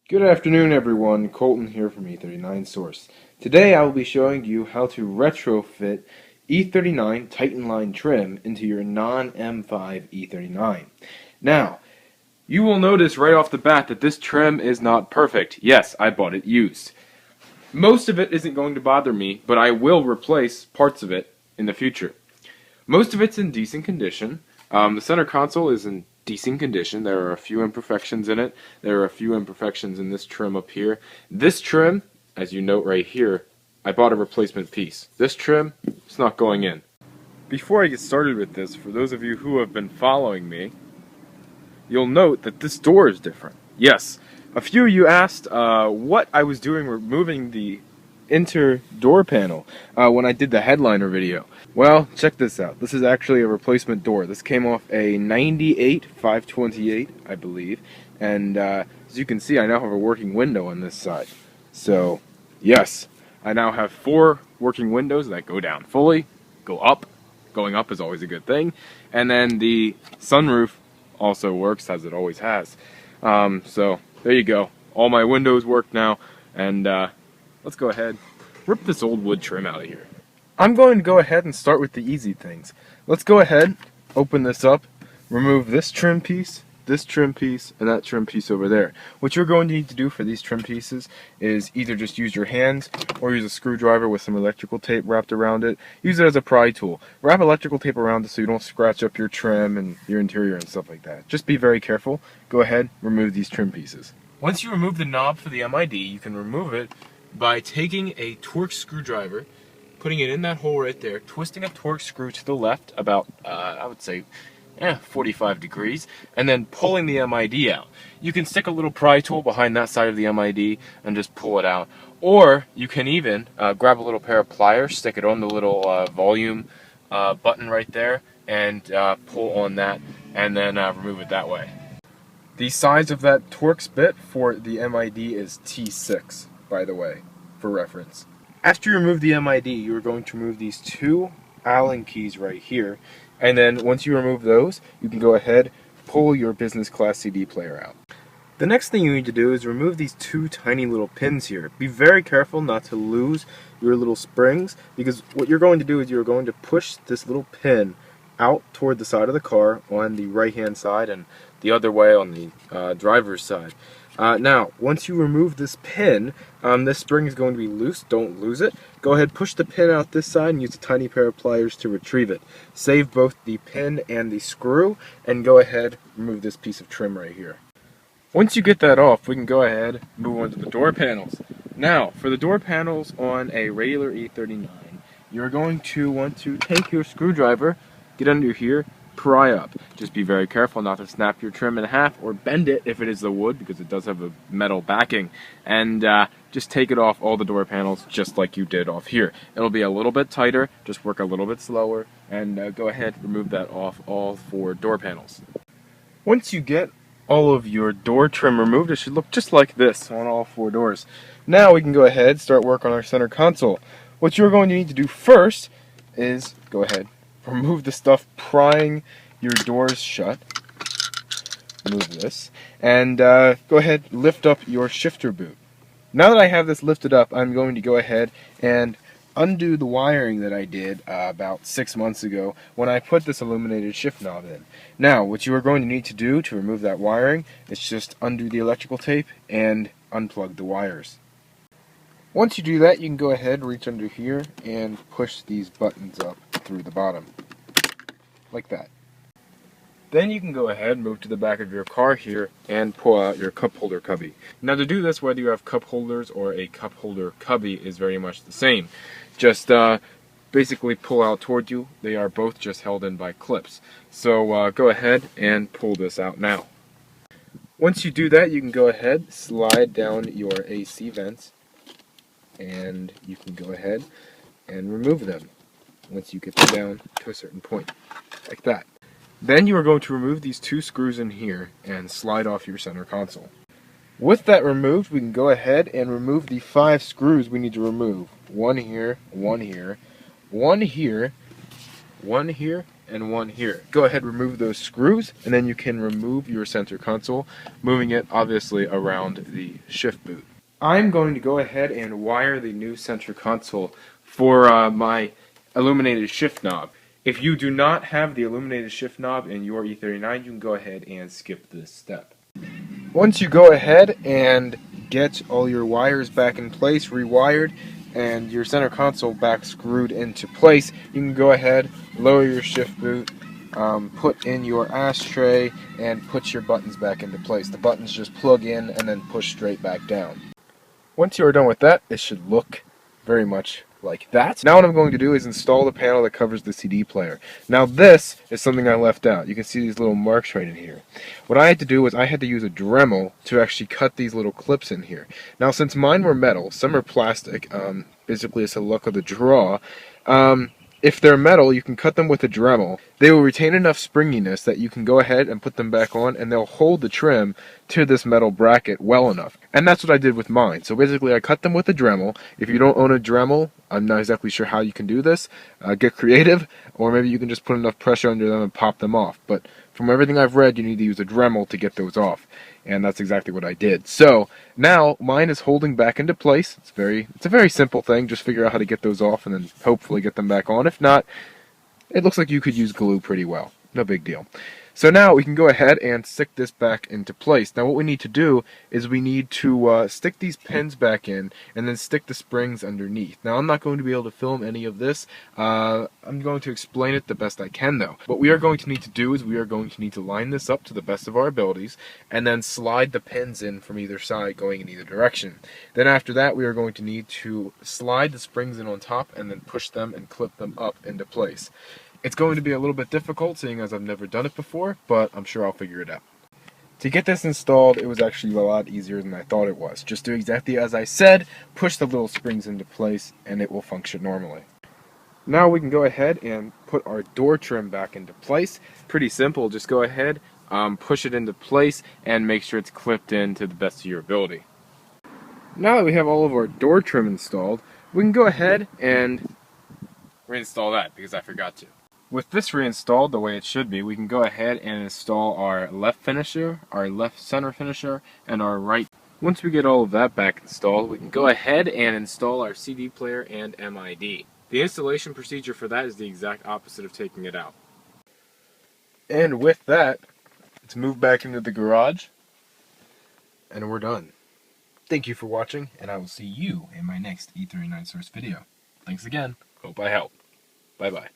Good afternoon everyone, Colton here from E39 Source. Today I will be showing you how to retrofit E39 Titan line trim into your non-M5 E39. Now, you will notice right off the bat that this trim is not perfect. Yes, I bought it used. Most of it isn't going to bother me, but I will replace parts of it in the future. Most of it's in decent condition. The center console is in decent condition. There are a few imperfections in it. There are a few imperfections in this trim up here. This trim, as you note right here, I bought a replacement piece. This trim, it's not going in. Before I get started with this, for those of you who have been following me, you'll note that this door is different. Yes, a few of you asked what I was doing removing the inter door panel when I did the headliner video. Well, check this out. This is actually a replacement door. This came off a 98 528, I believe, and as you can see, I now have a working window on this side. So, yes, I now have 4 working windows that go down fully, go up. Going up is always a good thing, and then the sunroof also works as it always has. So there you go. All my windows work now, and let's go ahead, rip this old wood trim out of here. I'm going to go ahead and start with the easy things. Let's go ahead, open this up, remove this trim piece, and that trim piece over there. What you're going to need to do for these trim pieces is either just use your hands or use a screwdriver with some electrical tape wrapped around it. Use it as a pry tool. Wrap electrical tape around it so you don't scratch up your trim and your interior and stuff like that. Just be very careful. Go ahead, remove these trim pieces. Once you remove the knob for the MID, you can remove it by taking a Torx screwdriver, putting it in that hole right there, twisting a Torx screw to the left about, I would say, 45 degrees, and then pulling the MID out. You can stick a little pry tool behind that side of the MID and just pull it out. Or you can even grab a little pair of pliers, stick it on the little volume button right there, and pull on that, and then remove it that way. The size of that Torx bit for the MID is T6, by the way, for reference. After you remove the MID, you're going to remove these 2 Allen keys right here, and then once you remove those, you can go ahead, pull your business class CD player out. The next thing you need to do is remove these 2 tiny little pins here. Be very careful not to lose your little springs, because what you're going to do is you're going to push this little pin out toward the side of the car on the right hand side and the other way on the driver's side. Now, once you remove this pin, this spring is going to be loose. Don't lose it. Go ahead, push the pin out this side and use a tiny pair of pliers to retrieve it. Save both the pin and the screw, and go ahead, remove this piece of trim right here. Once you get that off, we can go ahead and move on to the door panels. Now, for the door panels on a regular E39, you're going to want to take your screwdriver, get under here, pry up. Just be very careful not to snap your trim in half or bend it if it is the wood, because it does have a metal backing, and just take it off all the door panels just like you did off here. It'll be a little bit tighter, just work a little bit slower, and go ahead, remove that off all 4 door panels. Once you get all of your door trim removed, it should look just like this on all 4 doors. Now we can go ahead, start work on our center console. What you're going to need to do first is go ahead, remove the stuff prying your doors shut. Remove this. And go ahead, lift up your shifter boot. Now that I have this lifted up, I'm going to go ahead and undo the wiring that I did about 6 months ago when I put this illuminated shift knob in. Now, what you are going to need to do to remove that wiring is just undo the electrical tape and unplug the wires. Once you do that, you can go ahead, reach under here, and push these buttons up through the bottom, like that. Then you can go ahead and move to the back of your car here and pull out your cup holder cubby. Now to do this, whether you have cup holders or a cup holder cubby is very much the same. Just basically pull out toward you. They are both just held in by clips. So go ahead and pull this out now. Once you do that, you can go ahead, slide down your AC vents, and you can go ahead and remove them once you get them down to a certain point, like that. Then you are going to remove these 2 screws in here and slide off your center console. With that removed, we can go ahead and remove the 5 screws we need to remove. 1 here, 1 here, 1 here, 1 here, and one here. Go ahead, remove those screws, and then you can remove your center console, moving it obviously around the shift boot. I'm going to go ahead and wire the new center console for my illuminated shift knob. If you do not have the illuminated shift knob in your E39, you can go ahead and skip this step. Once you go ahead and get all your wires back in place, rewired, and your center console back screwed into place, you can go ahead, lower your shift boot, put in your ashtray, and put your buttons back into place. The buttons just plug in and then push straight back down. Once you are done with that, it should look very much like that. Now what I'm going to do is install the panel that covers the CD player. Now this is something I left out. You can see these little marks right in here. What I had to do was I had to use a Dremel to actually cut these little clips in here. Now since mine were metal, some are plastic, basically it's the luck of the draw. If they're metal, you can cut them with a Dremel. They will retain enough springiness that you can go ahead and put them back on, and they'll hold the trim to this metal bracket well enough. And that's what I did with mine. So basically I cut them with a Dremel. If you don't own a Dremel, I'm not exactly sure how you can do this. Get creative, or maybe you can just put enough pressure under them and pop them off. But from everything I've read, you need to use a Dremel to get those off. And that's exactly what I did. So now mine is holding back into place. It's a very simple thing. Just figure out how to get those off and then hopefully get them back on. If not, it looks like you could use glue pretty well. No big deal. So now we can go ahead and stick this back into place. Now what we need to do is we need to stick these pins back in and then stick the springs underneath. Now I'm not going to be able to film any of this. I'm going to explain it the best I can though. What we are going to need to do is we are going to need to line this up to the best of our abilities and then slide the pins in from either side going in either direction. Then after that we are going to need to slide the springs in on top and then push them and clip them up into place. It's going to be a little bit difficult seeing as I've never done it before, but I'm sure I'll figure it out. To get this installed, it was actually a lot easier than I thought it was. Just do exactly as I said, push the little springs into place, and it will function normally. Now we can go ahead and put our door trim back into place. Pretty simple, just go ahead, push it into place, and make sure it's clipped in to the best of your ability. Now that we have all of our door trim installed, we can go ahead and reinstall that because I forgot to. With this reinstalled the way it should be, we can go ahead and install our left finisher, our left center finisher, and our right. Once we get all of that back installed, we can go ahead and install our CD player and MID. The installation procedure for that is the exact opposite of taking it out. And with that, let's move back into the garage, and we're done. Thank you for watching, and I will see you in my next E39 source video. Thanks again. Hope I helped. Bye-bye.